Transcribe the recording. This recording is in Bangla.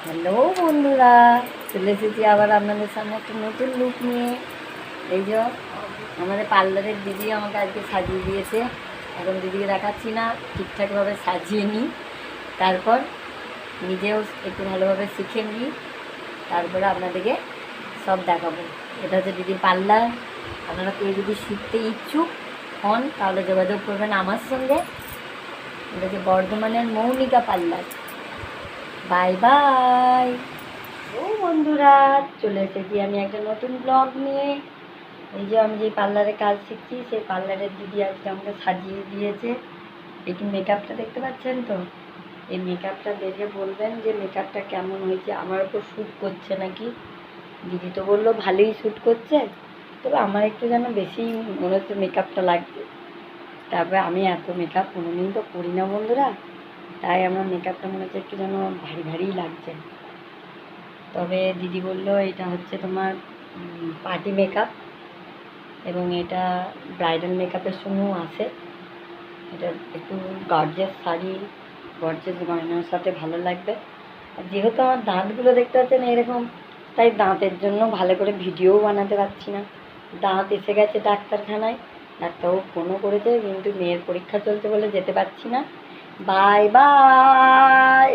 হ্যালো বন্ধুরা, চলে এসেছি আবার আপনাদের সামনে একটা নতুন লুক নিয়ে। এই যে আমাদের পার্লারের দিদি আমাকে আজকে সাজিয়ে দিয়েছে। এখন দিদিকে দেখাচ্ছি না, ঠিকঠাকভাবে সাজিয়ে নিই, তারপর নিজেও একটু ভালোভাবে শিখে নিই, তারপরে আপনাদেরকে সব দেখাবো। এটা হচ্ছে দিদির পার্লার। আপনারা কেউ যদি শিখতে ইচ্ছুক হন তাহলে যোগাযোগ করবেন আমার সঙ্গে। এটা হচ্ছে বর্ধমানের মৌনিকা পার্লার। Bye bye. ও বন্ধুরা, চলে এসেছি আমি একটা নতুন ব্লগ নিয়ে। এই যে আমি যে পার্লারে কাজ শিখছি সেই পার্লারের দিদি আজকে আমাকে সাজিয়ে দিয়েছে। এই কি মেকআপটা দেখতে পাচ্ছেন তো? এই মেকআপটা দেখে বলবেন যে মেকআপটা কেমন হয়েছে, আমার ওপর শ্যুট করছে নাকি। দিদি তো বললো ভালোই শ্যুট করছে, তবে আমার একটু যেন বেশি মনে হচ্ছে মেকআপটা লাগছে। তারপরে আমি এত মেকআপ কোনোদিন তো করি না বন্ধুরা, তাই আমার মেকআপটা মনে হচ্ছে একটু যেন ভারী ভারী লাগছে। তবে দিদি বলল এটা হচ্ছে তোমার পার্টি মেকআপ, এবং এটা ব্রাইডাল মেকআপের সঙ্গেও আসে। এটা একটু গর্জিয়াস শাড়ি, গর্জিয়াস গয়নার সাথে ভালো লাগবে। আর যেহেতু আমার দাঁতগুলো দেখতে পাচ্ছেন এরকম, তাই দাঁতের জন্য ভালো করে ভিডিও বানাতে পারছি না। দাঁত এসে গেছে ডাক্তারখানায়, ডাক্তারবাবু ফোনও করেছে, কিন্তু মেয়ের পরীক্ষা চলছে বলে যেতে পারছি না। Bye bye.